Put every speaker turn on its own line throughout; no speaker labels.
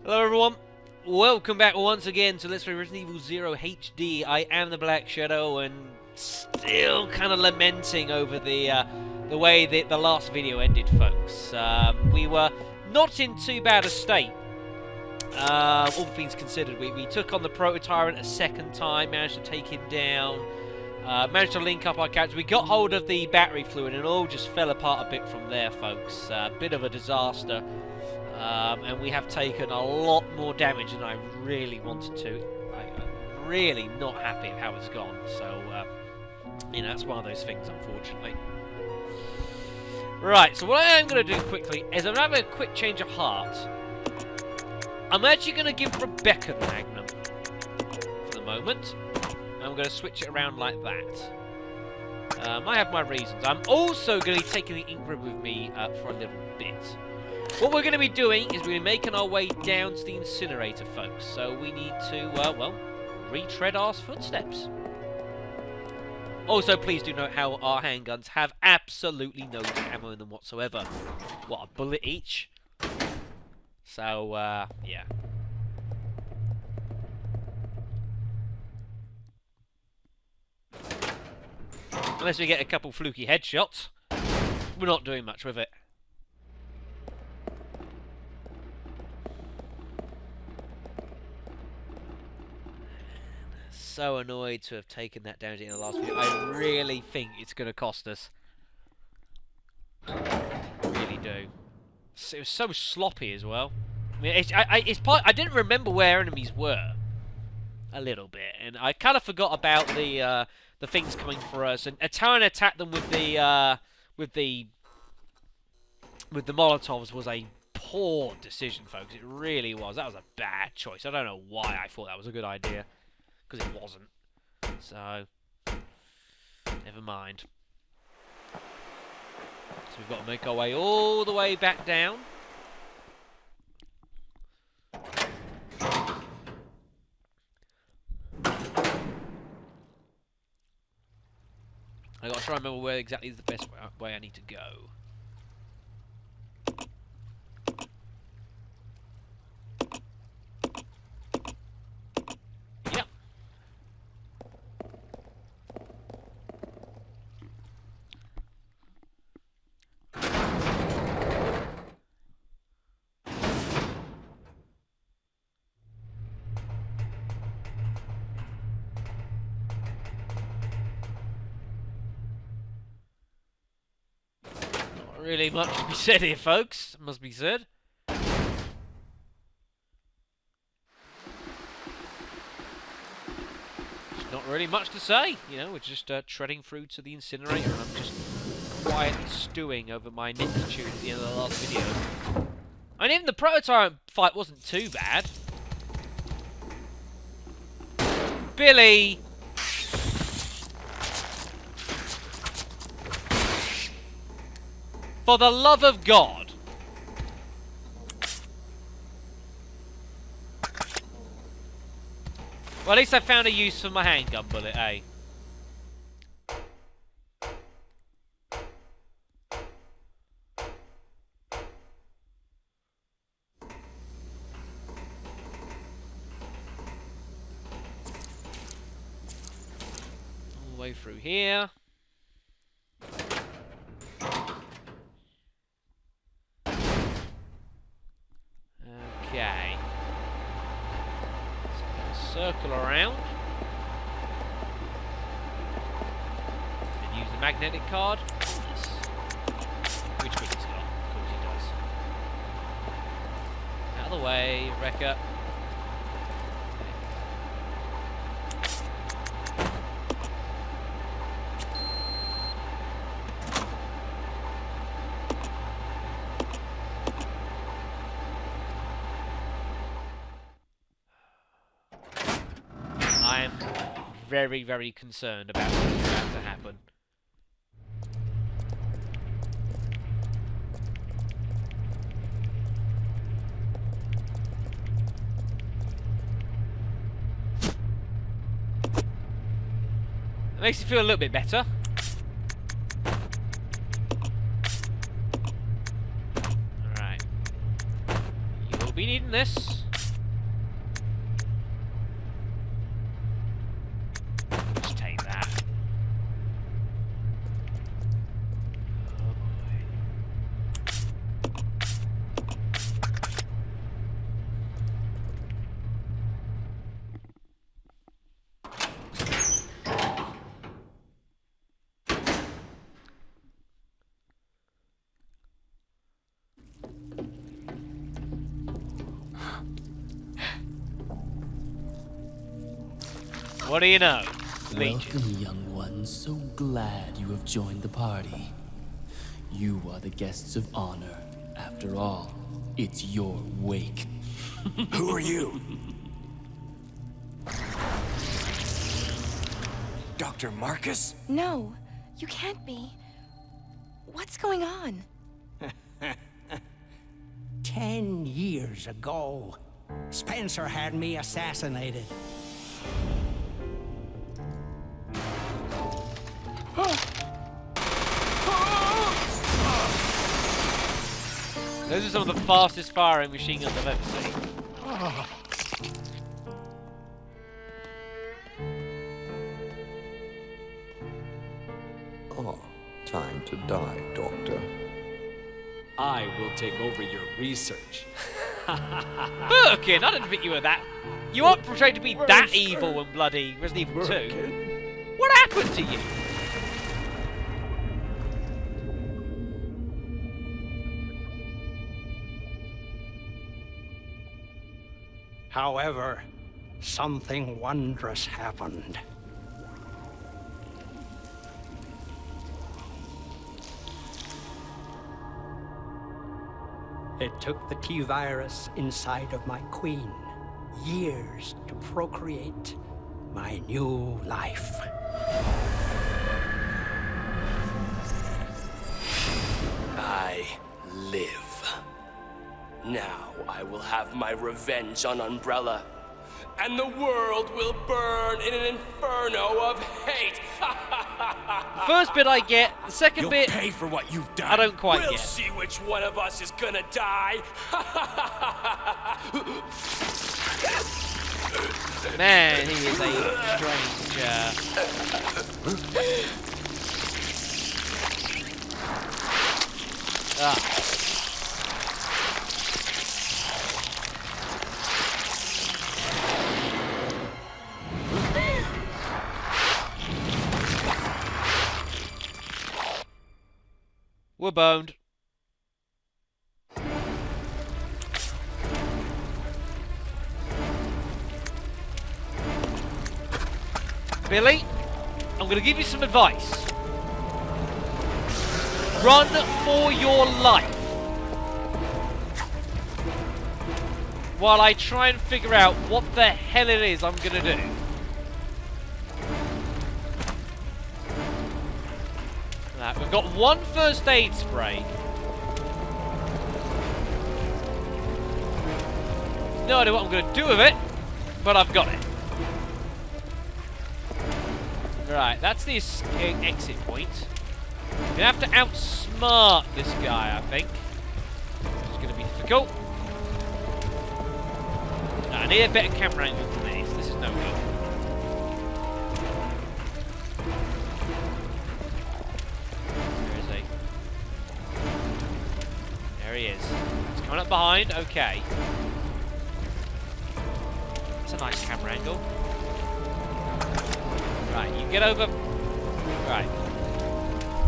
Hello everyone, welcome back once again to Let's Play Resident Evil 0 HD. I am the Black Shadow and still kind of lamenting over the way the last video ended, folks. We were not in too bad a state, all things considered. We took on the Proto-Tyrant a second time, managed to take him down, managed to link up our characters. We got hold of the battery fluid and it all just fell apart a bit from there, folks. Bit of a disaster. And we have taken a lot more damage than I really wanted to. I'm really not happy with how it's gone. So, you know, that's one of those things, unfortunately. Right, so what I am going to do quickly is I'm going to have a quick change of heart. I'm actually going to give Rebecca the Magnum for the moment. I'm going to switch it around like that. I have my reasons. I'm also going to be taking the ink rib with me for a little bit. What we're going to be doing is we're making our way down to the incinerator, folks. So we need to, well, retread our footsteps. Also, please do note how our handguns have absolutely no ammo in them whatsoever. What, a bullet each? So, yeah. Unless we get a couple fluky headshots, we're not doing much with it. So annoyed to have taken that damage in the last video. I really think it's going to cost us. I really do. It was so sloppy as well. I mean, I didn't remember where enemies were a little bit, and I kind of forgot about the things coming for us. And trying to attack them with the Molotovs was a poor decision, folks. It really was. That was a bad choice. I don't know why I thought that was a good idea. Because it wasn't. So, never mind. So we've got to make our way all the way back down. I got to try and remember where exactly is the best way I need to go. Really much to be said here, folks. Must be said. There's not really much to say. You know, we're just treading through to the incinerator, and I'm just quietly stewing over my ineptitude at the end of the last video. And even the Proto-Tyrant fight wasn't too bad. Billy! For the love of God. Well, at least I found a use for my handgun bullet, eh? All the way through here. Okay. So circle around. And use the magnetic card. Yes. Which he's got. Of course he does. Out of the way, Wrecker. I am very, very concerned about what's about to happen. It makes you feel a little bit better. Alright. You'll be needing this. What do you know?
Welcome, young ones. So glad you have joined the party. You are the guests of honor. After all, it's your wake.
Who are you? Dr. Marcus?
No, you can't be. What's going on?
10 years ago, Spencer had me assassinated.
Those are some of the fastest firing machine guns I've ever seen.
Oh, time to die, Doctor.
I will take over your research.
Birkin, I didn't think you were that. You aren't portrayed to be that evil in bloody Resident Evil 2. What happened to you?
However, something wondrous happened. It took the T-virus inside of my queen years to procreate my new life.
I live. Now I will have my revenge on Umbrella, and the world will burn in an inferno of hate.
First bit I get, the 2nd bit
Pay for what you've done.
I don't quite
We'll
get.
see which one of us is gonna die.
Man, he is a strange. We're boned. Billy, I'm going to give you some advice. Run for your life while I try and figure out what the hell it is I'm going to do. Right, we've got one first aid spray. No idea what I'm going to do with it, but I've got it. Right, that's the exit point. We're going to have to outsmart this guy, I think. It's going to be difficult. No, I need a better camera angle than this. This is no good. Where is he? There he is. He's coming up behind. Okay. That's a nice camera angle. Right, you get over. Right.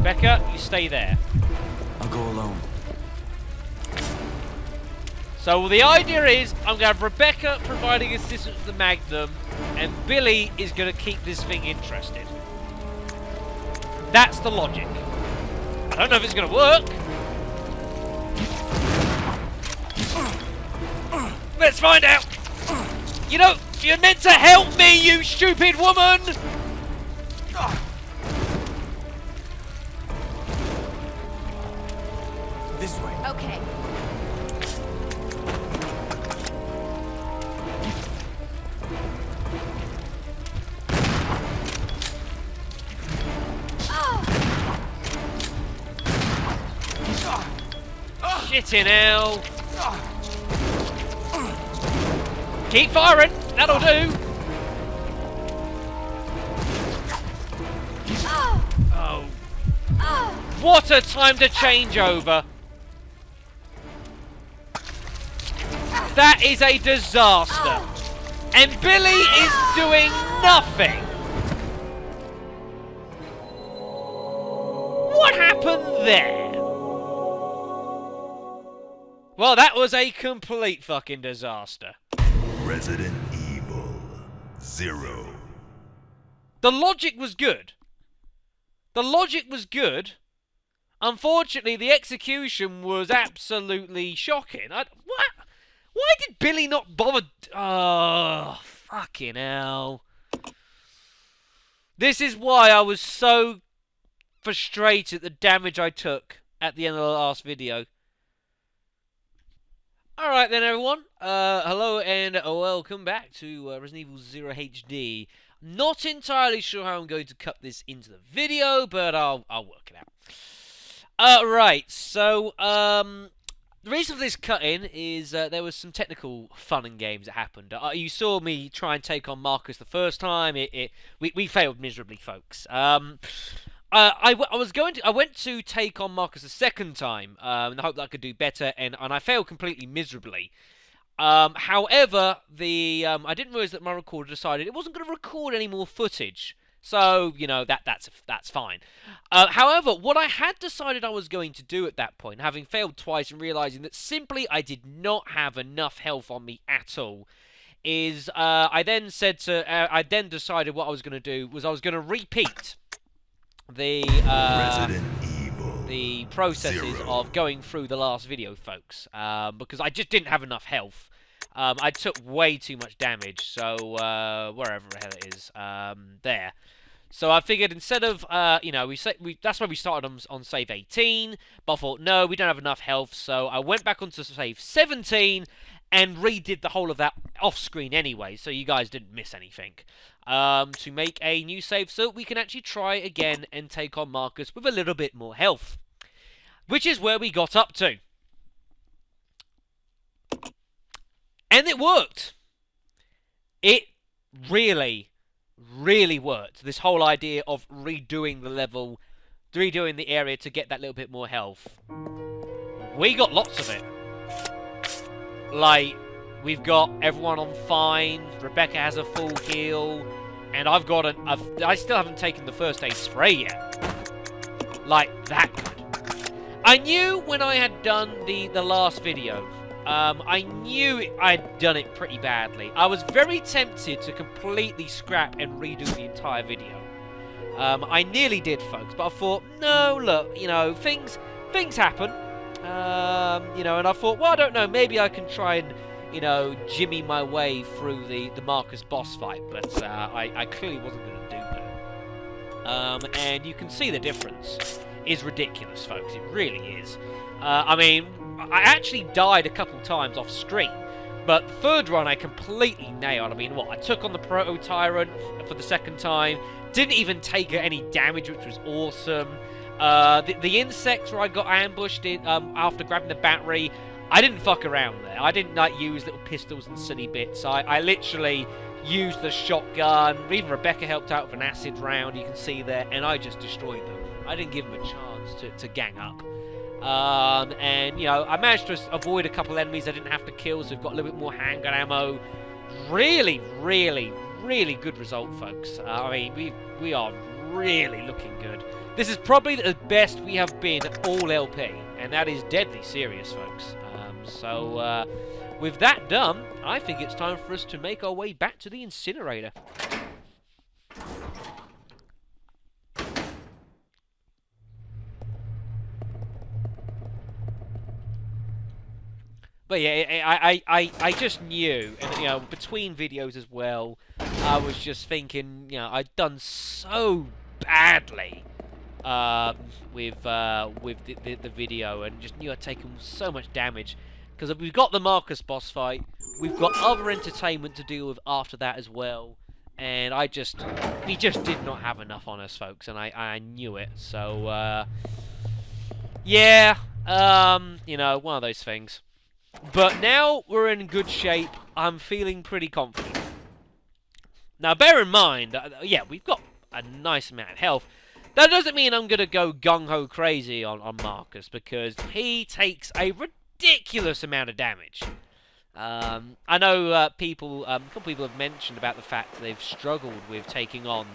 Becca, you stay there.
I'll go alone.
So the idea is, I'm going to have Rebecca providing assistance to the Magnum, and Billy is going to keep this thing interested. That's the logic. I don't know if it's going to work. Let's find out. You know, you're meant to help me, you stupid woman!
This way.
Okay.
Shitting hell. Keep firing, that'll do. Oh. What a time to change over. That is a disaster. And Billy is doing nothing. What happened there? Well, that was a complete fucking disaster.
Resident Evil 0.
The logic was good. The logic was good. Unfortunately, the execution was absolutely shocking. What? Why did Billy not bother? Oh, fucking hell. This is why I was so frustrated at the damage I took at the end of the last video. Alright then, everyone. Hello and welcome back to Resident Evil 0 HD. Not entirely sure how I'm going to cut this into the video, but I'll work it out. Right, so, the reason for this cut-in is there was some technical fun and games that happened. You saw me try and take on Marcus the first time. We failed miserably, folks. I went to take on Marcus the second time in the hope that I could do better, and I failed completely miserably. However, I didn't realise that my recorder decided it wasn't going to record any more footage. So, you know, that's fine. However, what I had decided I was going to do at that point, having failed twice and realising that simply I did not have enough health on me at all, is I then decided what I was going to do was I was going to repeat the processes of going through the last video, folks, because I just didn't have enough health. I took way too much damage, so wherever the hell it is, there. So I figured instead of, you know, that's why we started on save 18, but I thought, no, we don't have enough health, so I went back onto save 17 and redid the whole of that off-screen anyway, so you guys didn't miss anything. To make a new save so we can actually try again and take on Marcus with a little bit more health. Which is where we got up to. And it worked. It really worked. This whole idea of redoing the level, redoing the area to get that little bit more health. We got lots of it. Like, we've got everyone on fine, Rebecca has a full heal, and I still haven't taken the first aid spray yet. Like, that good. I knew when I had done the last video, I knew I'd done it pretty badly. I was very tempted to completely scrap and redo the entire video. I nearly did, folks, but I thought, no, look, you know, things happen. You know, and I thought, well, I don't know, maybe I can try and, you know, jimmy my way through the Marcus boss fight, but I clearly wasn't going to do that. And you can see the difference is ridiculous, folks. It really is. I mean, I actually died a couple times off screen, but third run I completely nailed. I mean, what? I took on the Proto-Tyrant for the second time, didn't even take any damage, which was awesome. The insects where I got ambushed in, after grabbing the battery, I didn't fuck around there. I didn't like use little pistols and silly bits. I literally used the shotgun. Even Rebecca helped out with an acid round, you can see there, and I just destroyed them. I didn't give them a chance to gang up. And, you know, I managed to avoid a couple enemies I didn't have to kill, so we've got a little bit more handgun ammo. Really good result, folks. I mean, we are really looking good. This is probably the best we have been all LP, and that is deadly serious, folks. So, with that done, I think it's time for us to make our way back to the incinerator. But yeah, I just knew, and, you know, between videos as well, I was just thinking, you know, I'd done so badly with the video, and just knew I'd taken so much damage. Because we've got the Marcus boss fight, we've got other entertainment to deal with after that as well, and we just did not have enough on us, folks, and I knew it. So, yeah, you know, one of those things. But now we're in good shape. I'm feeling pretty confident. Now, bear in mind, yeah, we've got a nice amount of health. That doesn't mean I'm going to go gung-ho crazy on Marcus, because he takes a ridiculous amount of damage. I know a couple people have mentioned about the fact that they've struggled with taking on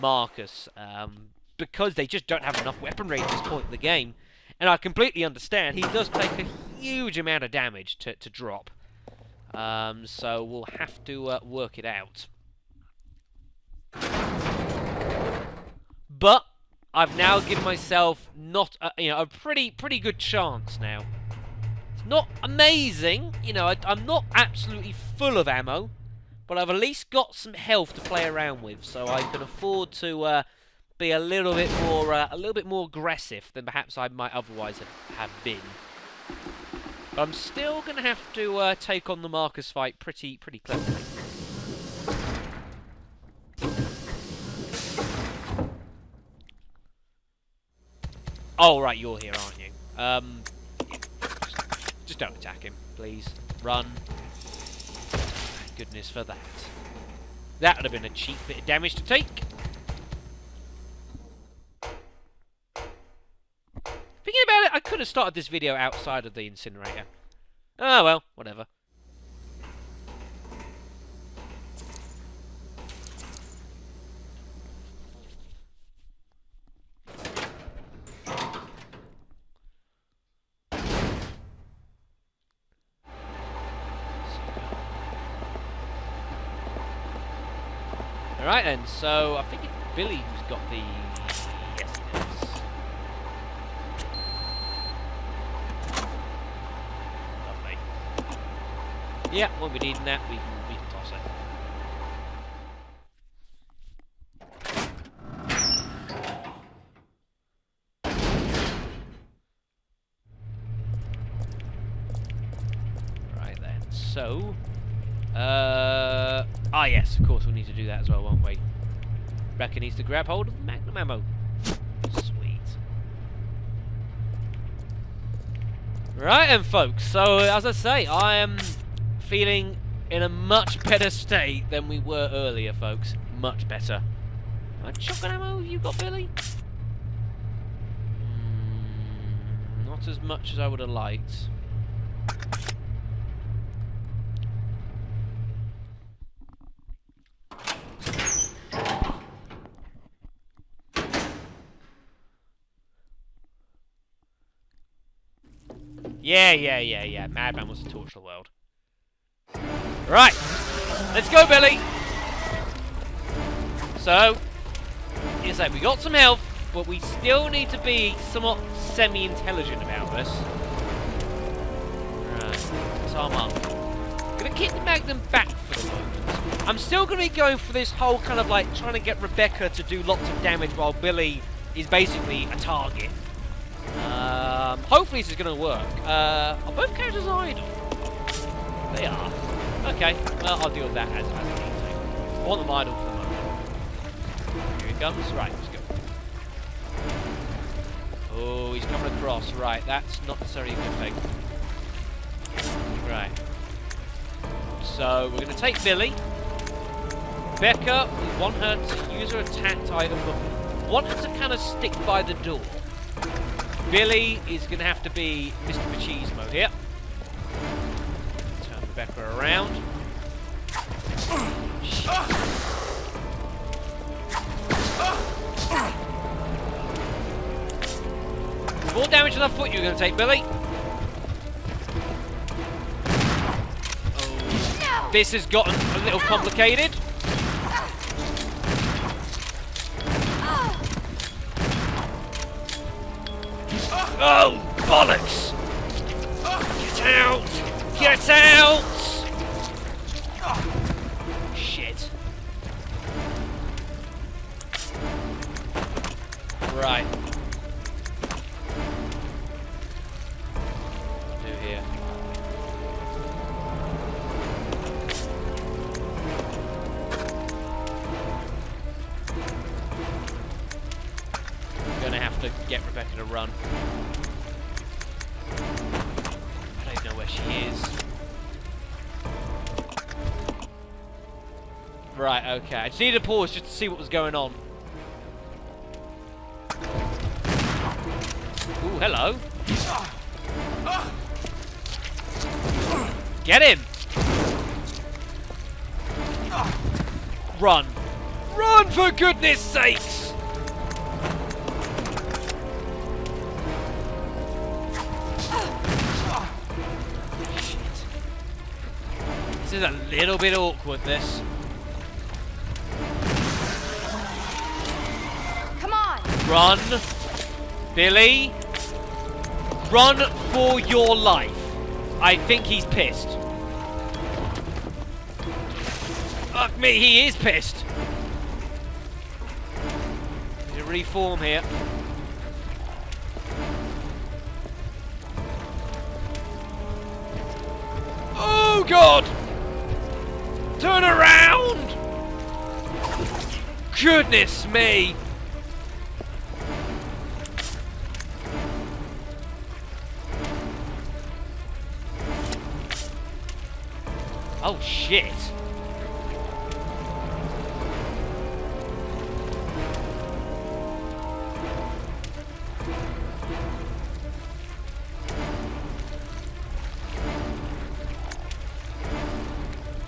Marcus because they just don't have enough weaponry at this point in the game. And I completely understand. He does take a huge amount of damage to drop. So we'll have to work it out. But I've now given myself not a pretty good chance now. It's not amazing, I'm not absolutely full of ammo, but I've at least got some health to play around with, so I can afford to be a little bit more aggressive than perhaps I might otherwise have been. But I'm still going to have to take on the Marcus fight pretty cleverly. Oh, right, you're here, aren't you? Just don't attack him, please. Run. Thank goodness for that. That would have been a cheap bit of damage to take. Thinking about it, I could have started this video outside of the incinerator. Oh well, whatever. Alright then, so I think it's Billy who's got the... Yes, it is. Lovely. Yeah, won't be needing that, we can toss it. Right then, so... yes, of course we'll need to do that as well, won't we? Wrecker needs to grab hold of the magnum ammo. Sweet. Right then, folks, so as I say, I am feeling in a much better state than we were earlier, folks. Much better. How much shotgun ammo have you got, Billy? Not as much as I would have liked. Yeah. Madman wants to torch the world. Right. Let's go, Billy. So, it's like we got some health, but we still need to be somewhat semi-intelligent about this. Right. Let's arm up. I'm going to keep the Magnum back for the moment. I'm still going to be going for this whole kind of like trying to get Rebecca to do lots of damage while Billy is basically a target. Hopefully this is going to work. Are both characters idle? They are. Okay, well, I'll deal with that as I need to. I want them idle for the moment. Here he comes. Right, let's go. Oh, he's coming across. Right, that's not necessarily a good thing. Right. So, we're going to take Billy. Becca, we want her to use her attack item, but we want her to kind of stick by the door. Billy is going to have to be Mr. Machismo here. Turn Rebecca around. More damage than I thought you were going to take, Billy. Oh, this has gotten a little complicated. Oh, bollocks! Get out! Get out! Shit. Right. What do I do here? I'm gonna have to get Rebecca to run. I don't know where she is. Right, okay. I just needed to pause just to see what was going on. Ooh, hello. Get him! Run. Run, for goodness sakes! Shit. This is a little bit awkward, this.
Come on!
Run. Billy. Run for your life. I think he's pissed. Fuck me, he is pissed. Need to reform here. Oh God! Turn around! Goodness me! Oh shit!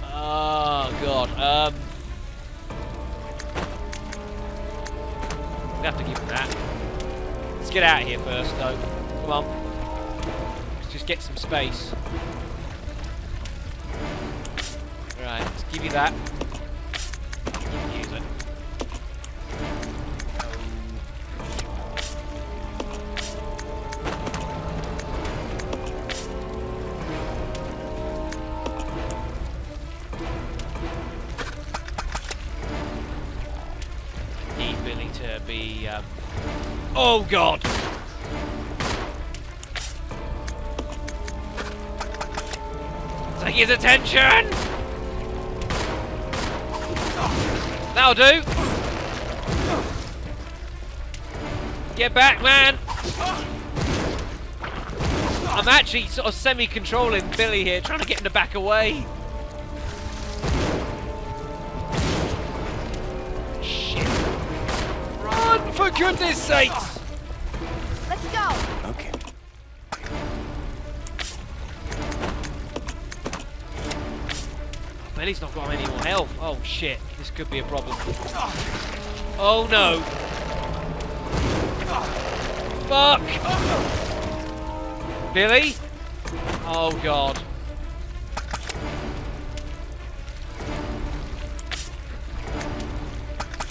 Oh God. We have to give him that. Let's get out of here first, though. Come on. Let's just get some space. Right, let's give you that. You can use it. I need Billy to be. Oh God! Take his attention! That'll do! Get back, man! I'm actually sort of semi-controlling Billy here, trying to get him to back away. Shit. Run, for goodness sakes!
Let's go.
Okay.
Billy's not got any more health. Oh shit, this could be a problem. Oh no! Fuck! Billy? Oh God.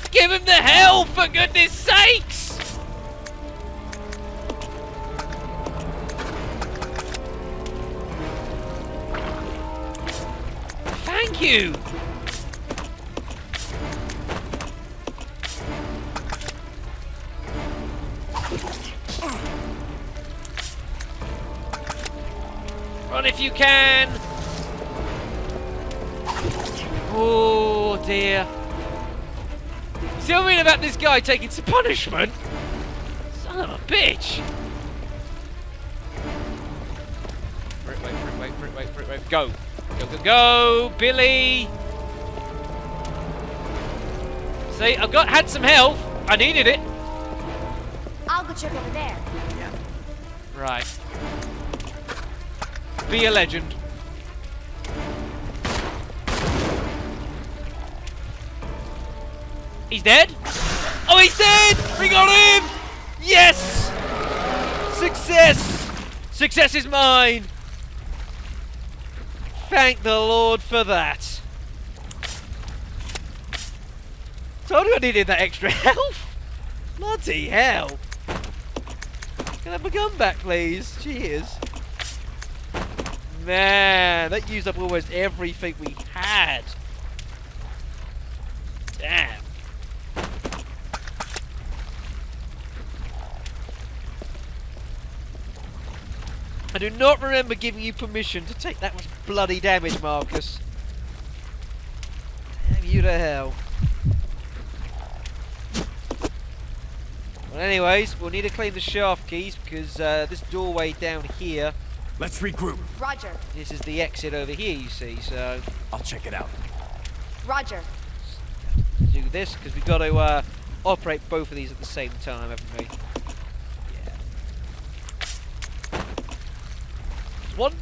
Give him the health, for goodness sakes! Thank you! Run if you can! Oh dear. See what I mean about this guy taking some punishment? Son of a bitch! Wait. Go! Go, Billy! See, had some health. I needed it.
I'll go check over there.
Right. Be a legend. He's dead? Oh, he's dead! We got him! Yes! Success! Success is mine! Thank the Lord for that. Told you I needed that extra health. Bloody hell. Can I have my gun back, please? Cheers. Man, that used up almost everything we had. Damn. I do not remember giving you permission to take that much bloody damage, Marcus. Damn you to hell. Well, anyways, we'll need to claim the shaft keys because this doorway down here.
Let's regroup.
Roger.
This is the exit over here, you see. So
I'll check it out.
Roger.
do this because we've got to operate both of these at the same time, haven't we? One.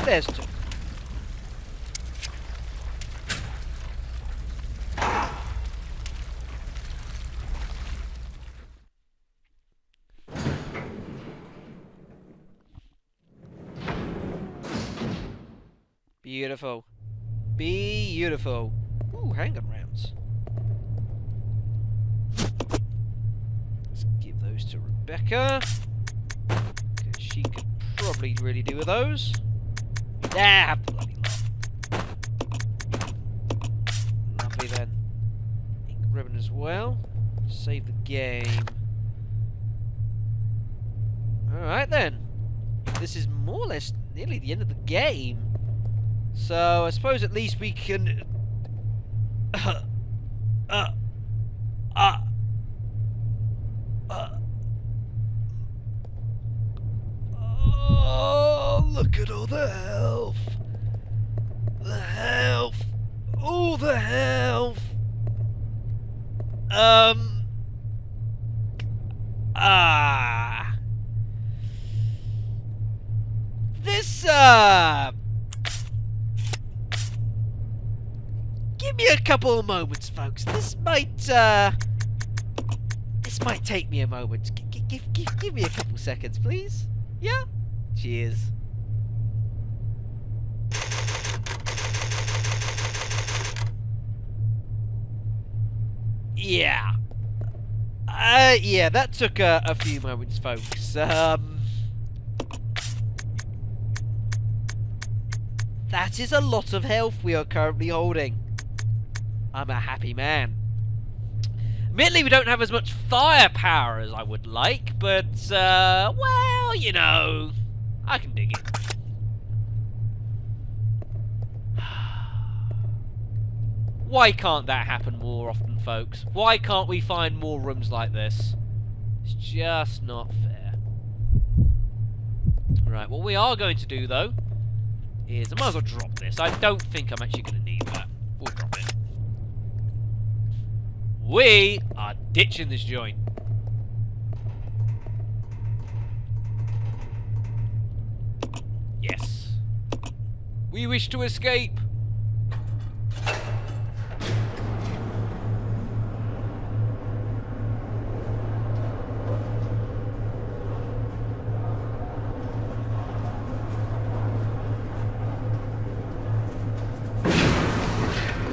There's two. Beautiful. Beautiful. Ooh, handgun rounds. those to Rebecca. Because she could probably really do with those. There, have the bloody lot. Lovely then. Ink ribbon as well. Save the game. Alright then. This is more or less nearly the end of the game. So I suppose at least we can... Oh, look at all the health. The health. All the health. This, give me a couple of moments, folks. This might take me a moment. Give me a couple seconds, please. Yeah? Cheers. Yeah. Yeah, that took a few moments, folks. That is a lot of health we are currently holding. I'm a happy man. Admittedly, we don't have as much firepower as I would like, but, well, you know, I can dig it. Why can't that happen more often, folks? Why can't we find more rooms like this? It's just not fair. Right, what we are going to do, though, is I might as well drop this. I don't think I'm actually going to need that. We'll drop it. We are ditching this joint. Yes. We wish to escape.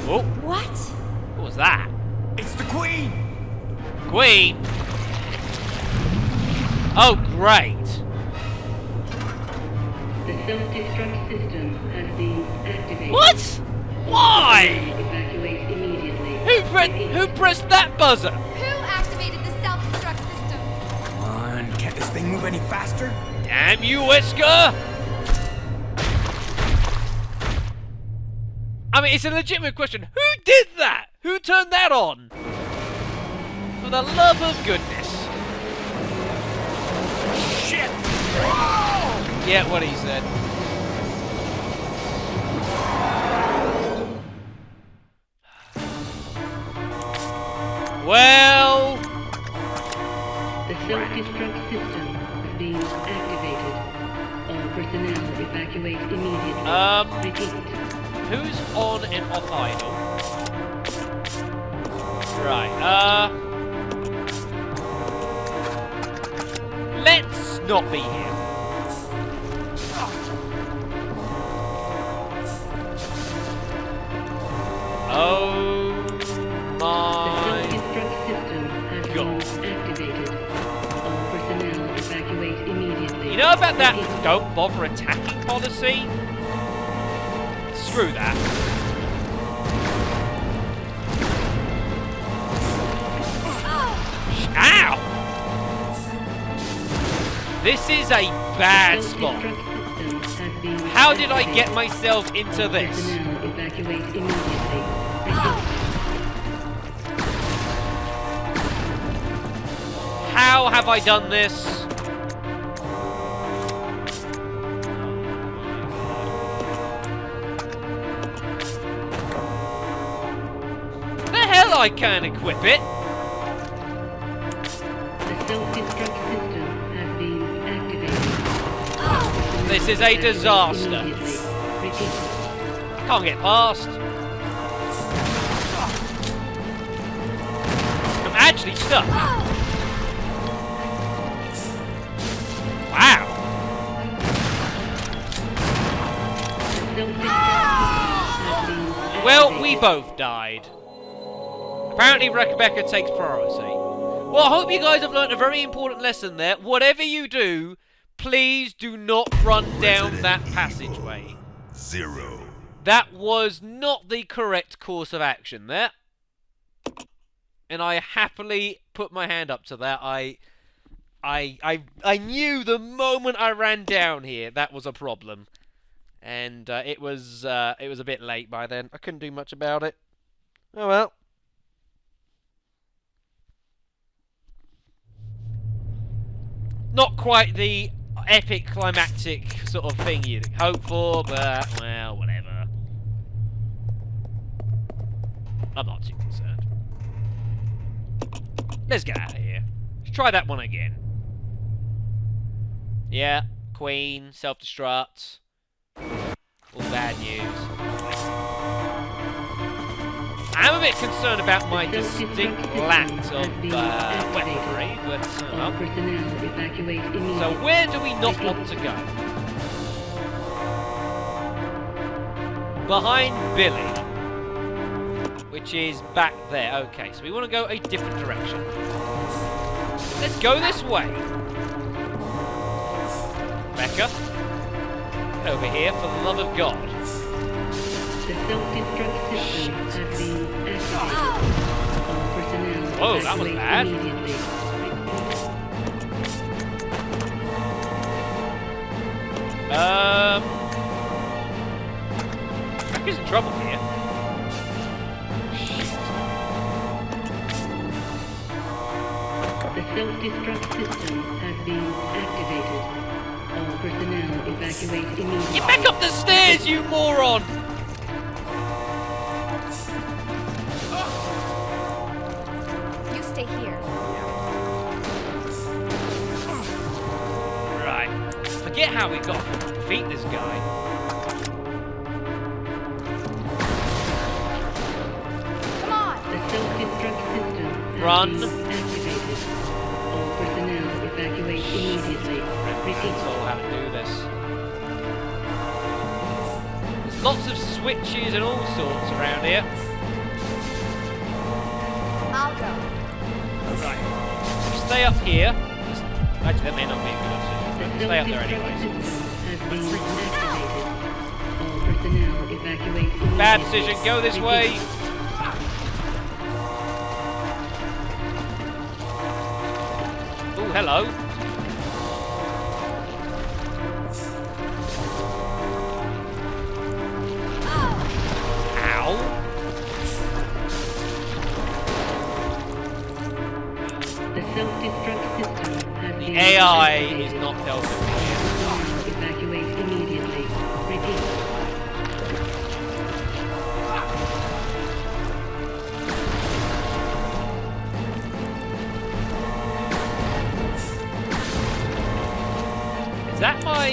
Oh.
What?
What was that?
It's the Queen!
Queen? Oh, great.
The self-destruct system has been activated.
What? Why?
Evacuate immediately.
Who pressed that buzzer?
Who activated the self-destruct system?
Come on, can't this thing move any faster?
Damn you, Wesker! I mean, it's a legitimate question. Who did that? Who turned that on? For the love of goodness.
Shit! Whoa!
Yeah, what he said. Well...
The self-destruct system is being activated. All personnel evacuate immediately. Repeat.
Who's on and off idle? Right, let's not be here. Oh my
The self-destruct system has been activated. All personnel evacuate immediately.
You know about that don't bother attacking policy? Screw that. Ow! This is a bad spot. How did I get myself into this?
Personnel evacuate immediately.
How have I done this? I can equip it.
The self-destruct system has been activated.
This is a disaster. I can't get past. I'm actually stuck. Wow. Well, we both died. Apparently Rebecca takes priority. Well, I hope you guys have learned a very important lesson there. Whatever you do, please do not run down that passageway.
0.
That was not the correct course of action there. And I happily put my hand up to that. I knew the moment I ran down here that was a problem. And it was a bit late by then. I couldn't do much about it. Oh well. Not quite the epic climactic sort of thing you'd hope for, but, well, whatever. I'm not too concerned. Let's get out of here. Let's try that one again. Yeah, Queen, self-destruct. All bad news. I'm a bit concerned about my distinct lack of weaponry, but so where do we not want to go? Behind Billy, which is back there. Okay, so we want to go a different direction. Let's go this way. Becca, over here for the love of God.
The self-destruct system has been activated. All personnel
Whoa, that was bad.
immediately.
Becca's in trouble here. Shit.
The self-destruct system has been activated. All personnel evacuate immediately.
Get back up the stairs, you moron!
You stay here.
Right. Forget how we got to defeat this guy.
Come on.
The self-destruct system has
Run.
been activated. All personnel evacuate immediately. Repeat.
That's all how to do this. There's lots of switches and all sorts around here.
I'll go.
Right. Stay up here. Actually, that may not be a good
The
decision, but stay up there
self-destruct
anyways.
system has been activated. All personnel evacuate immediately.
Bad decision. Go this way. Oh, hello. Ow.
The self-destruct system has
The
been
AI
activated.
is not helping me.
Evacuate immediately. Repeat.
Is that my,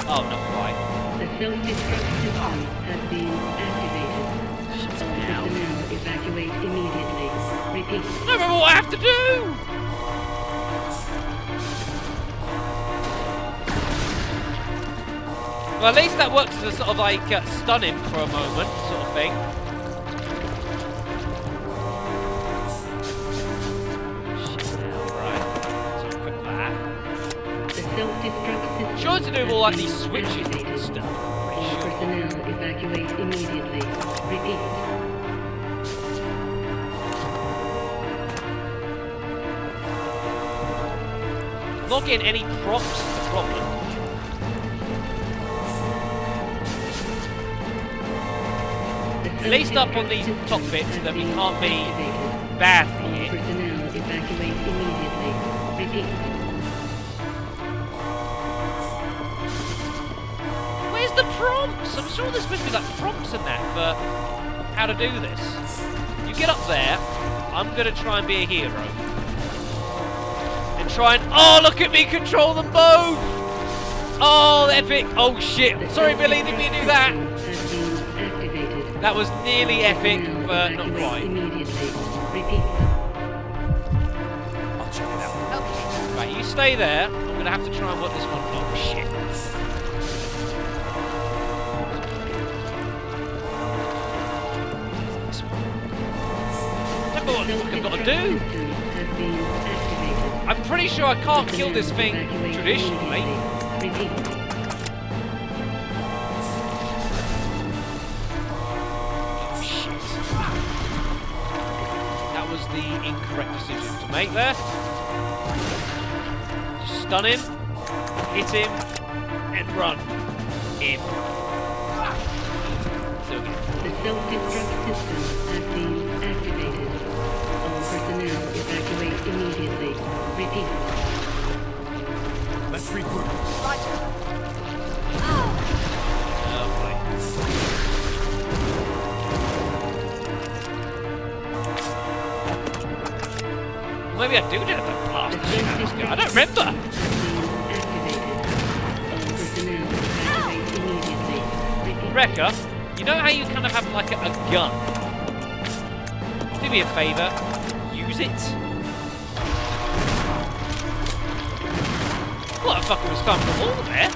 oh, not quite.
The self-destruct system has been activated. All personnel evacuate immediately. Repeat.
I don't remember what I have to do! Well, at least that works as a sort of like stun him for a moment, sort of thing. Shit, right. So equip that.
The self-destruct system
Sure to do with all like these
has
switches
been
and
activated.
stuff.
All personnel evacuate immediately. Repeat.
Not getting any props is the problem. At least up on these top bits that we can't be bad
All
here.
personnel evacuate immediately. Repeat.
Where's the prompts? I'm sure there's supposed to be like prompts in that for how to do this. You get up there, I'm gonna try and be a hero. And try and, oh look at me control them both! Oh, epic! Oh shit! Sorry Billy, didn't mean to do that!
Has been activated.
That was nearly epic,
Personnel
but not
evacuate
quite.
Immediately. Repeat.
I'll check it out.
Okay.
Right, you stay there. I'm gonna have to try and work this one. Oh shit. This one. Remember what the fuck I've got to do?
Has been activated.
I'm pretty sure I can't kill this thing
Evacuate
traditionally.
immediately. Repeat.
Shit. That was the incorrect decision to make there. Just stun him, hit him, and run. In. So again.
The self-destruct system has been activated. All personnel evacuate immediately. Repeat.
Let's regroup.
Oh boy. Maybe I do have to blast the shit out of this guy. I don't remember. Rekka, you know how you kind of have like a gun? Do me a favour, use it. What the fuck was coming from all there?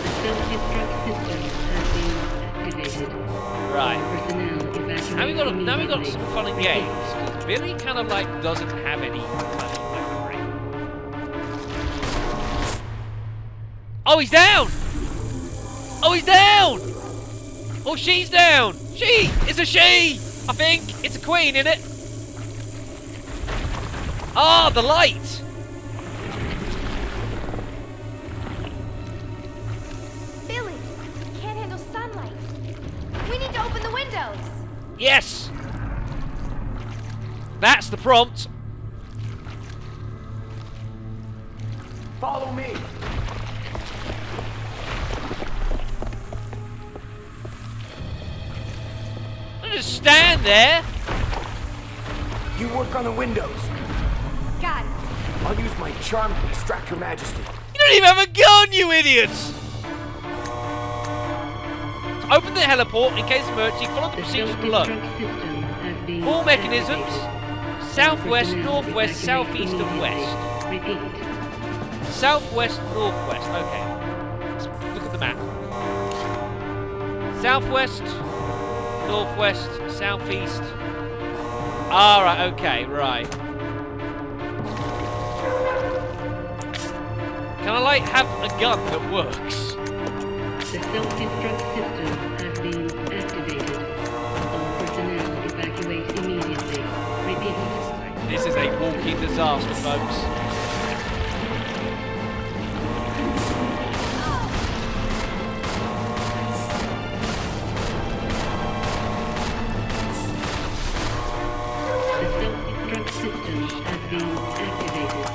The self-destruct system has been activated.
Right.
Personnel evacuate
Now we got
immediately.
some fun and games. Because Billy kind of like doesn't have any kind of weaponry. Oh, he's down! Oh, he's down! Oh, she's down! She! It's a she! I think it's a queen, isn't it? Ah, the light!
Billy, can't handle sunlight. We need to open the windows.
Yes! That's the prompt.
Follow me.
Don't just stand there.
You work on the windows.
Got it.
I'll use my charm to distract Her Majesty.
You don't even have a gun, you idiots! Open the heliport in case of emergency. Follow the
The
procedures below.
self-destruct system has been
All mechanisms.
activated.
Southwest,
Personnel
northwest,
evacuate
southeast, and west.
immediately. Repeat.
Southwest, northwest. Okay. Let's look at the map. Southwest, northwest, southeast. Alright, okay, right. Can I, like, have a gun that works?
The self-destruct system has been activated. All personnel evacuate immediately. Repeat.
This is a walking disaster, folks.
The self-destruct system has been activated.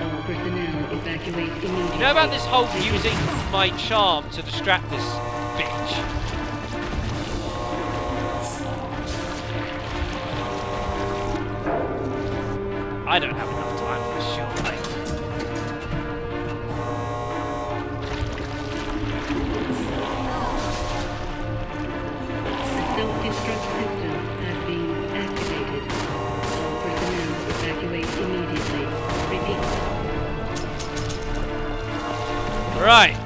All personnel evacuate immediately.
You know about this whole using my charm to distract this bitch? I don't have enough time for this show, mate.
The self-destruct system has been activated. All personnel evacuate immediately. Repeat.
Right.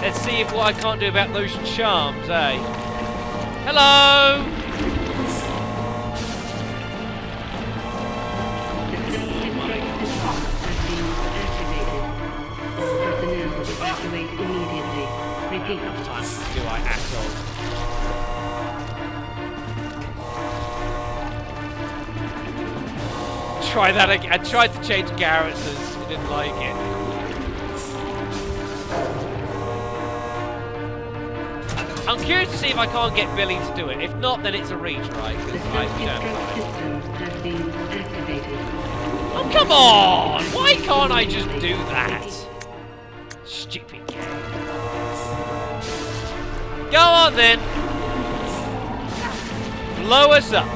Let's see if what I can't do about those charms, eh? Hello!
The self-destruct system has been activated. All personnel evacuate immediately. Repeat.
Enough time do I, asshole? Try that again. I tried to change characters. I didn't like it. I'm curious to see if I can't get Billy to do it. If not, then it's a retry.
The
Because I don't.
self-destruct system has been activated.
Oh, come on! Why can't I just do that? Stupid game. Go on then! Blow us up.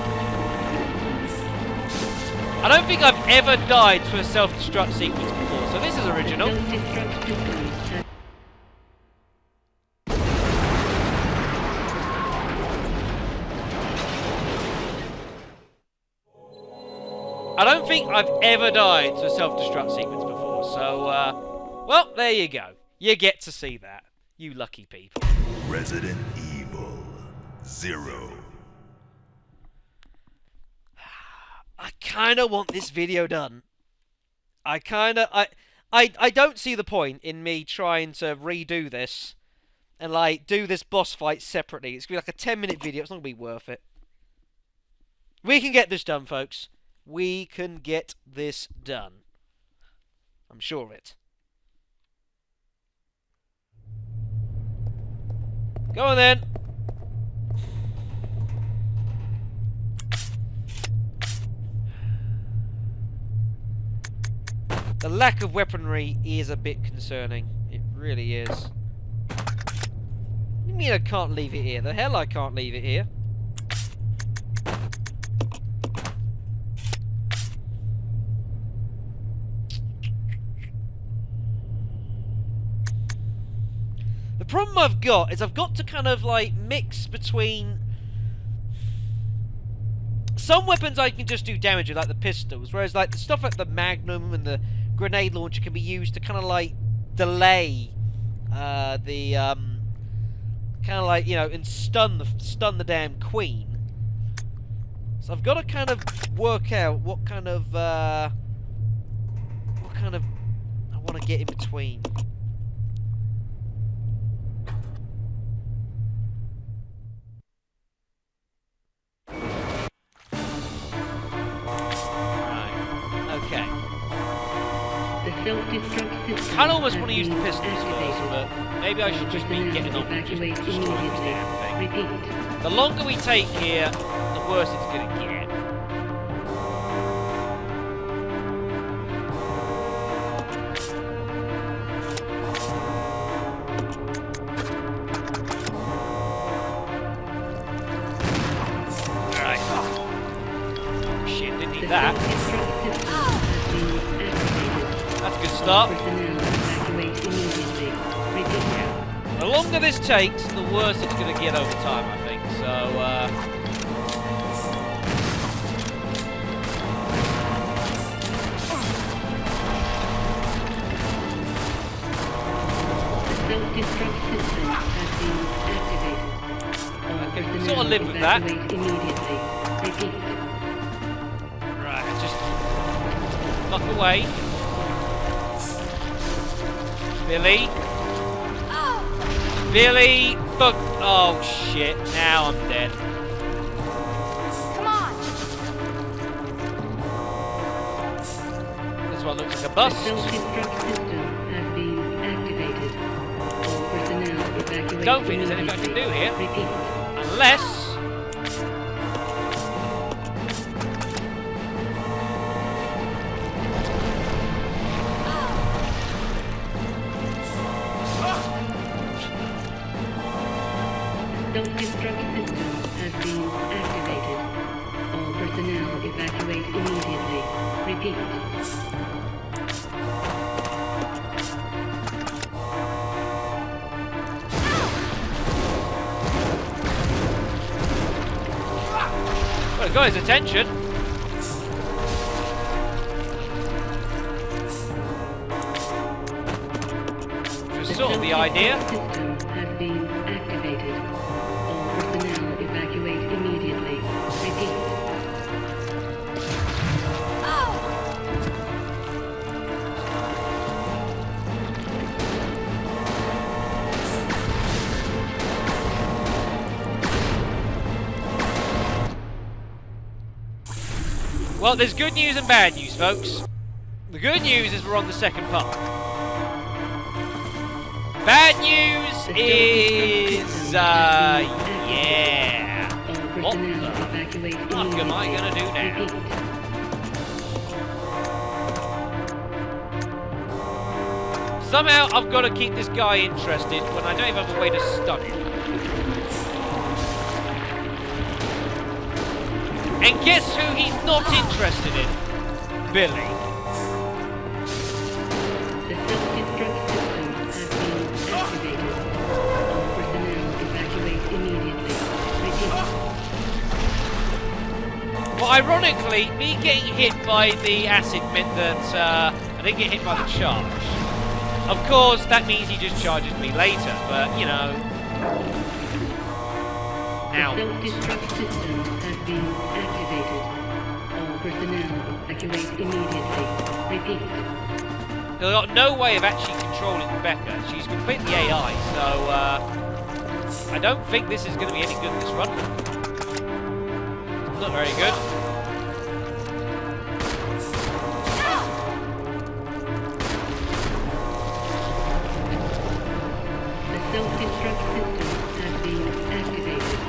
I don't think I've ever died to a self-destruct sequence before, so this is original.
Self-destruct system has
I don't think I've ever died to a self-destruct sequence before, so, well, there you go. You get to see that. You lucky people.
Resident Evil 0.
I kind of want this video done. I don't see the point in me trying to redo this and, like, do this boss fight separately. It's going to be like a 10-minute video. It's not going to be worth it. We can get this done, folks. We can get this done. I'm sure of it. Go on, then. The lack of weaponry is a bit concerning. It really is. What do you mean I can't leave it here? The hell I can't leave it here. The problem I've got is I've got to kind of, like, mix between... Some weapons I can just do damage with, like the pistols, whereas, like, the stuff like the Magnum and the grenade launcher can be used to kind of, like, delay kind of, like, you know, and stun the damn queen. So I've got to kind of work out what kind of I want to get in between. I almost want to use the pistols first, but maybe I should just be getting on with just destroying this damn thing. The longer we take here, the worse it's going to get. Alright. Oh shit, didn't need that. That's a good start. The longer this takes, the worse it's going to get over time, I think. So, I can sort of live with that. Right, let's just fuck away. Billy? Billy! Fuck! Oh shit, now I'm dead.
Come on!
This one looks like a bust. Don't think there's anything I can do here. Unless...
Self-destruct system has been activated. All personnel evacuate immediately. Repeat.
Well, it got his attention. Which is sort of the idea.
System has been activated. All personnel evacuate immediately. Repeat.
Well, there's good news and bad news, folks. The good news is we're on the second part. Bad news is, yeah. What the fuck am I gonna do now? Somehow I've got to keep this guy interested when I don't even have a way to stun him. And guess who he's not interested in? Billy.
The self-destruct system has been activated. All personnel evacuate immediately. Repeat.
Well, ironically, me getting hit by the acid meant that I didn't get hit by the charge. Of course, that means he just charges me later, but, you know... Now...
The self-destruct system has been activated. All personnel evacuate immediately. Repeat.
They've got no way of actually controlling Rebecca. She's completely AI, so, I don't think this is going to be any good this run. Not very good.
The self-destruct system has been activated.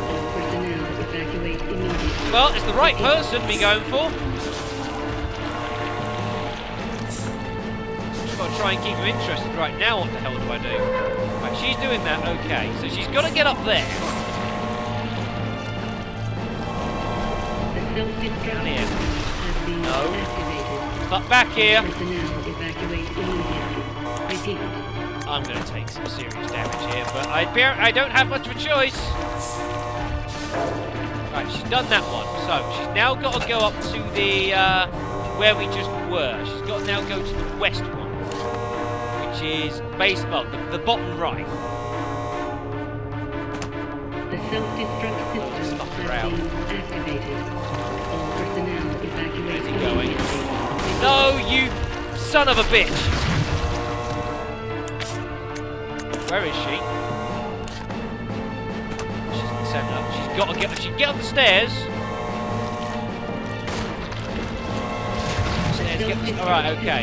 All personnel evacuate immediately.
Well, it's the right person to be going for. Just got to try and keep him interested. Right, now what the hell do I do? Right, she's doing that, okay. So she's got to get up there.
The self-destruct
Down here.
system has been
No.
activated.
Fuck back here.
Personnel evacuate immediately. Repeat.
I'm going to take some serious damage here, but I don't have much of a choice. Right, she's done that one. So, she's now got to go up to the, where we just were. She's got to now go to the west one, which is well, the bottom right.
The self-destruct system
fuck
has
around.
been activated. All personnel evacuate
Where's he going?
immediately.
No, you son of a bitch! Where is she? She's in the centre. She's got to get up the stairs. Alright, okay.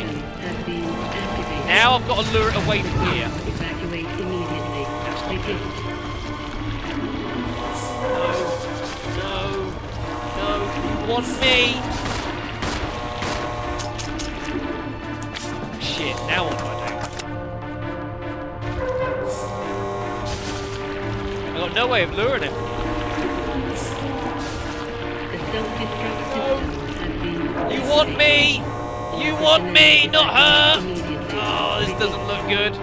Now I've got to lure it away from here.
Evacuate immediately. Repeat.
No. You want me? Shit, now what do I do? I've got no way of luring him.
The self-destruct system has been
You want me? You want me, not her!
immediately.
Oh, this doesn't look good.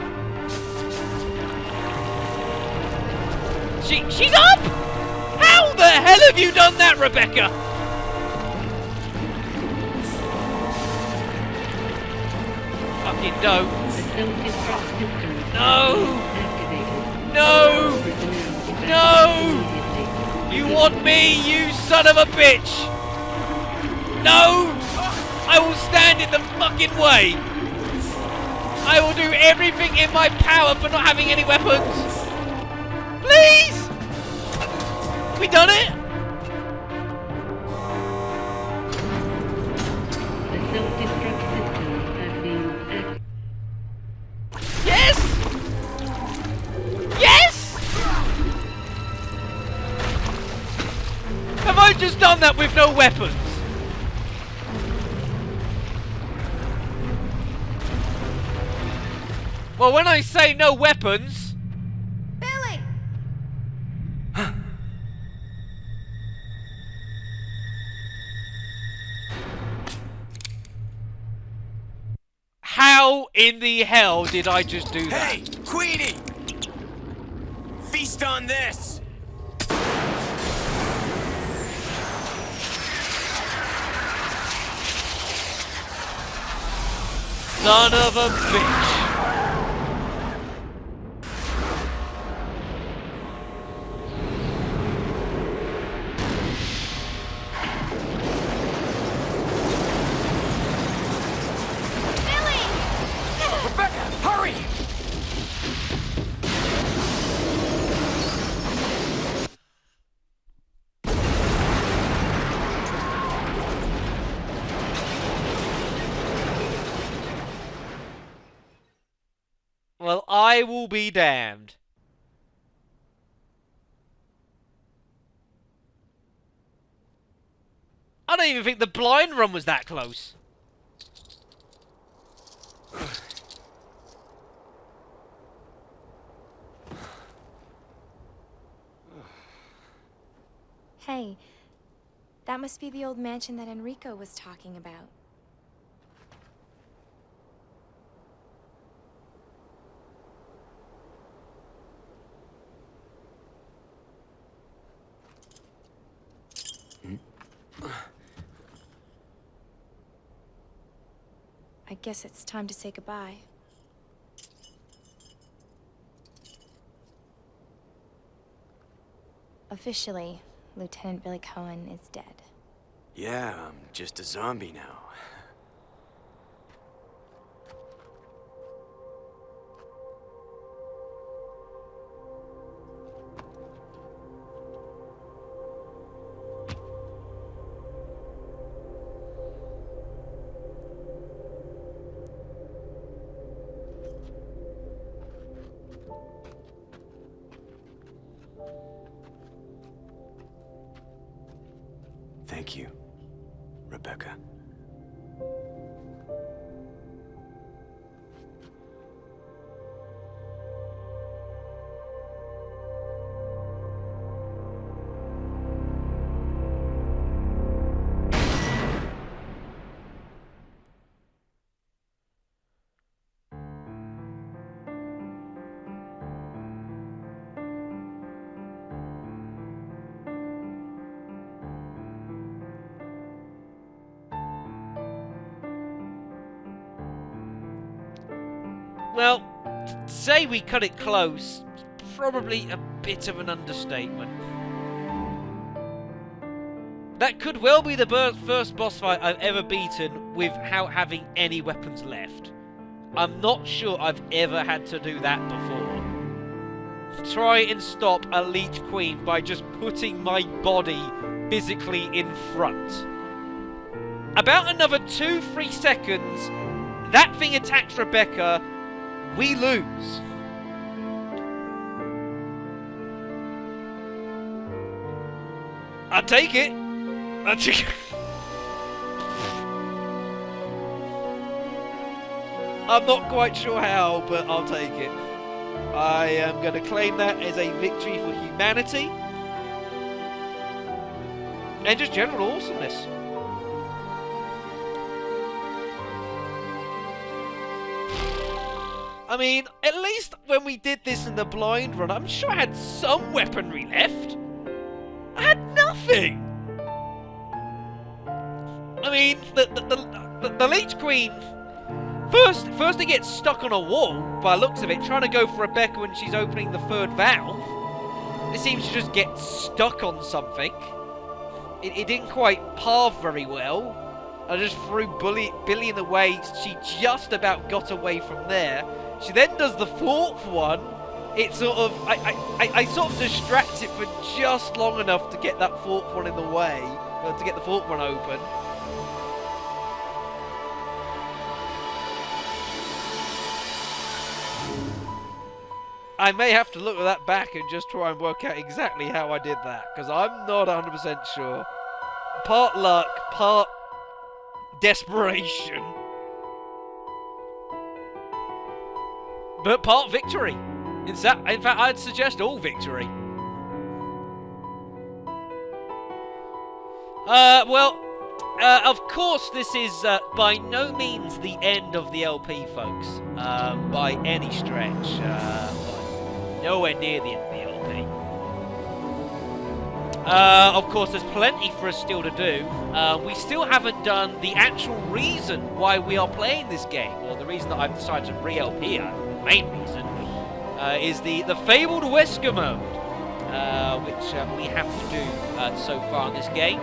She's up! How the hell have you done that, Rebecca? Fucking dope.
The self-destruct system
No!
activated.
No!
Personnel
No!
immediately.
You want me, you son of a bitch! No! I will stand in the fucking way! I will do everything in my power for not having any weapons! Please! We done it?
The self-destruct system has been activated.
Yes! Yes! Have I just done that with no weapons? Well, when I say no weapons...
Billy!
How in the hell did I just do that?
Hey, Queenie! Feast on this!
Son of a bitch.
Rebecca, hurry!
Well, I will be damned. I don't even think the blind run was that close.
Hey, that must be the old mansion that Enrico was talking about. I guess it's time to say goodbye. Officially, Lieutenant Billy Cohen is dead.
Yeah, I'm just a zombie now. Thank you, Rebecca.
Well, to say we cut it close, probably a bit of an understatement. That could well be the first boss fight I've ever beaten without having any weapons left. I'm not sure I've ever had to do that before. Try and stop a Leech Queen by just putting my body physically in front. About another 2-3 seconds, that thing attacks Rebecca, we lose. I'll take it. I'm not quite sure how, but I'll take it. I am going to claim that as a victory for humanity. And just general awesomeness. I mean, at least when we did this in the blind run, I'm sure I had some weaponry left. I had nothing. I mean, the Leech Queen, first it gets stuck on a wall, by the looks of it, trying to go for Rebecca when she's opening the third valve. It seems to just get stuck on something. It didn't quite path very well. I just threw Billy in the way. She just about got away from there. She then does the fourth one. It sort of, I sort of distract it for just long enough to get that fourth one in the way, to get the fourth one open. I may have to look at that back and just try and work out exactly how I did that, because I'm not 100% sure. Part luck, part desperation, but part victory. In fact, I'd suggest all victory. Of course, this is by no means the end of the LP, folks. By any stretch. Nowhere near the end of the LP. Of course, there's plenty for us still to do. We still haven't done the actual reason why we are playing this game, or the reason that I've decided to re-LP it, the main reason, is the fabled Wesker mode, which we have to do so far in this game.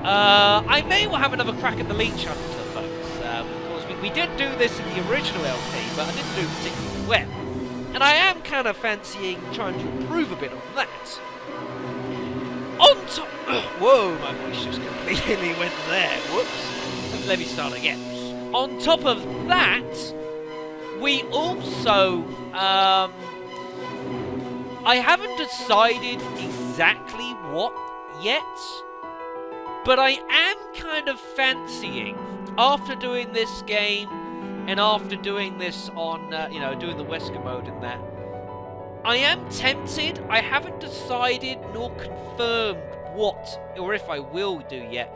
I may well have another crack at the Leech Hunter, folks. Of course, we did do this in the original LP, but I didn't do particularly well. And I am kind of fancying trying to improve a bit on that. On top... Whoa, my voice just completely went there. Whoops. Let me start again. On top of that, we also... I haven't decided exactly what yet, but I am kind of fancying, after doing this game, and after doing this on, doing the Wesker mode and that, I am tempted, I haven't decided nor confirmed what, or if I will do yet,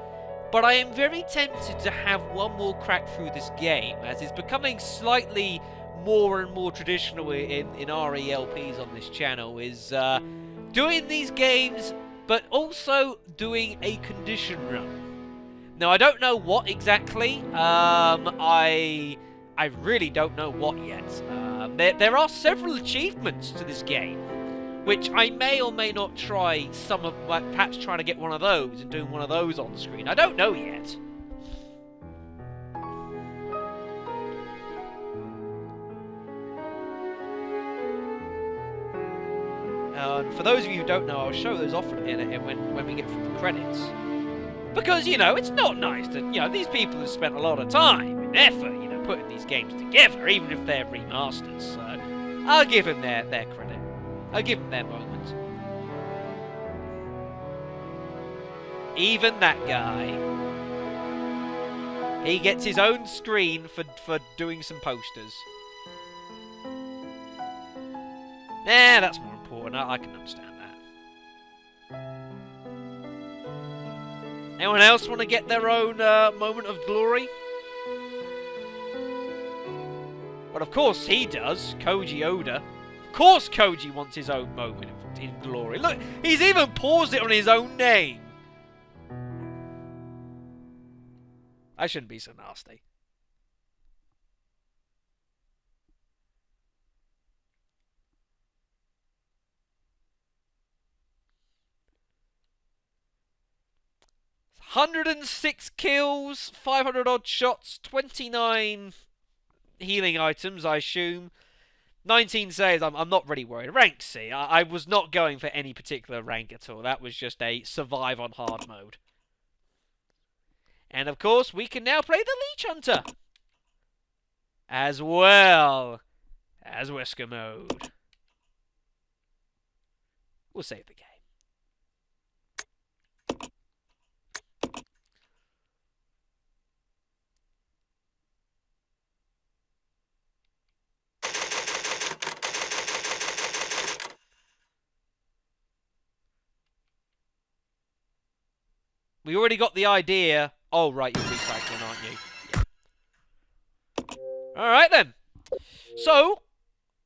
but I am very tempted to have one more crack through this game, as it's becoming slightly more and more traditional in RELPs on this channel, is doing these games, but also doing a condition run. Now, I don't know what exactly, I really don't know what yet. There are several achievements to this game, which I may or may not try some of, like, perhaps trying to get one of those and doing one of those on screen. I don't know yet. For those of you who don't know, I'll show those off when we get through the credits. Because, you know, it's not nice to, you know, these people have spent a lot of time and effort, you know, putting these games together, even if they're remasters. So, I'll give them their credit. I'll give them their moment. Even that guy, he gets his own screen for doing some posters. Nah, that's more important. I can understand that. Anyone else want to get their own moment of glory? Well, of course he does. Koji Oda. Of course Koji wants his own moment in glory. Look, he's even paused it on his own name. I shouldn't be so nasty. "106 kills, 500 odd shots, 29 healing items, I assume. 19 saves, I'm not really worried. Rank C, I was not going for any particular rank at all. That was just a survive on hard mode. And of course, we can now play the Leech Hunter. As well as Wesker mode. We'll save the game. We already got the idea. Oh, right, you're recycling, aren't you? Yeah. Alright, then. So,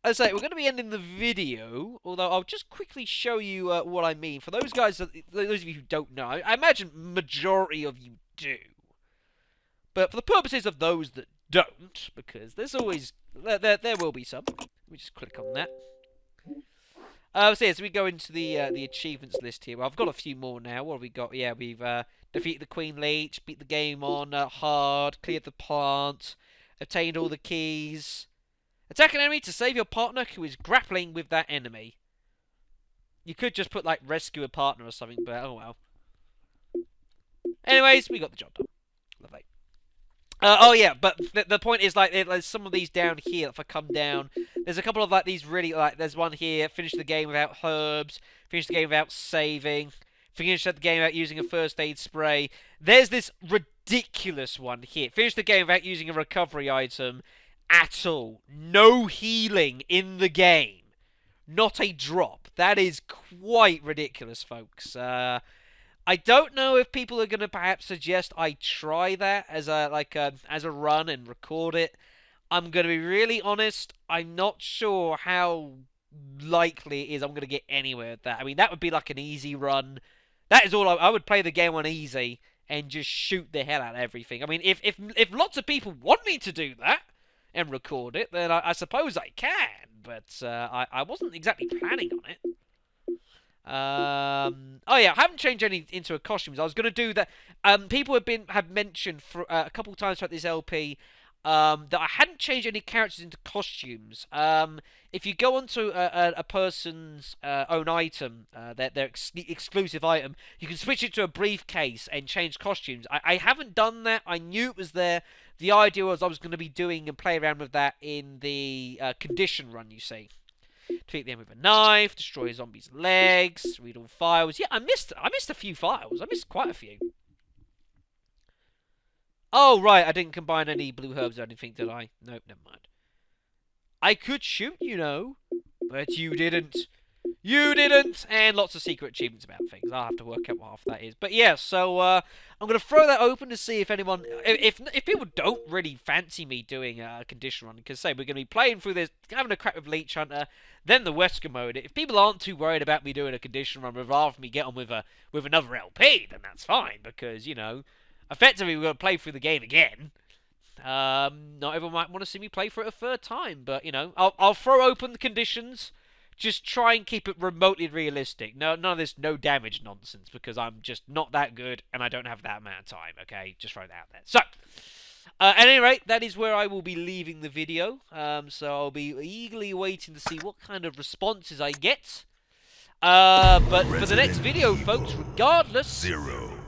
as I say, we're going to be ending the video, although I'll just quickly show you what I mean. For those guys, those of you who don't know, I imagine majority of you do. But for the purposes of those that don't, because there's always, there will be some. Let me just click on that. So we go into the achievements list here. Well, I've got a few more now. What have we got? Yeah, we've defeated the Queen Leech, beat the game on hard, cleared the plant, obtained all the keys. Attack an enemy to save your partner who is grappling with that enemy. You could just put, like, rescue a partner or something, but oh well. Anyways, we got the job done. Lovely. Oh yeah, but the point is, like, there's some of these down here. If I come down, there's a couple of, like, these really, like, there's one here, finish the game without herbs, finish the game without saving, finish the game without using a first aid spray. There's this ridiculous one here, finish the game without using a recovery item at all. No healing in the game. Not a drop. That is quite ridiculous, folks. I don't know if people are going to perhaps suggest I try that as a run and record it. I'm going to be really honest. I'm not sure how likely it is I'm going to get anywhere with that. I mean, that would be like an easy run. That is all I would play the game on easy and just shoot the hell out of everything. I mean, if lots of people want me to do that and record it, then I suppose I can. But I wasn't exactly planning on it. Oh yeah, I haven't changed any into a costumes. I was going to do that. People have mentioned for a couple of times throughout this LP that I hadn't changed any characters into costumes. If you go onto a person's own item, their exclusive item, you can switch it to a briefcase and change costumes. I haven't done that. I knew it was there. The idea was I was going to be doing and play around with that in the condition run, you see. Defeat them with a knife, destroy a zombie's legs, read all files. Yeah, I missed a few files. I missed quite a few. Oh, right, I didn't combine any blue herbs or anything, did I? Nope, never mind. I could shoot, you know, but you didn't. You didn't! And lots of secret achievements about things. I'll have to work out what half that is. But yeah, so I'm going to throw that open to see if anyone... If people don't really fancy me doing a condition run, because say we're going to be playing through this, having a crack with Leech Hunter, then the Wesker mode. If people aren't too worried about me doing a condition run, rather me get on with another LP, then that's fine. Because, you know, effectively we're going to play through the game again. Not everyone might want to see me play for it a third time, but, you know, I'll throw open the conditions. just try and keep it remotely realistic. No, none of this no damage nonsense, because I'm just not that good and I don't have that amount of time, okay? Just throw that out there. So, at any rate, that is where I will be leaving the video. So I'll be eagerly waiting to see what kind of responses I get. But for the next video, folks, regardless,
0.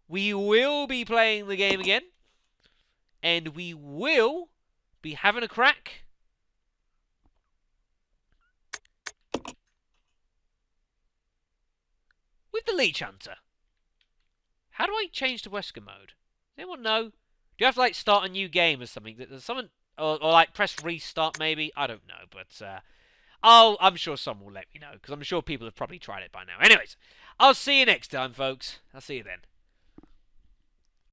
we will be playing the game again. And we will be having a crack with the Leech Hunter. How do I change to Wesker mode? Does anyone know? Do you have to, like, start a new game or something? Does someone... Or like, press restart, maybe? I don't know, but... I'm sure someone will let me know, because I'm sure people have probably tried it by now. Anyways, I'll see you next time, folks. I'll see you then.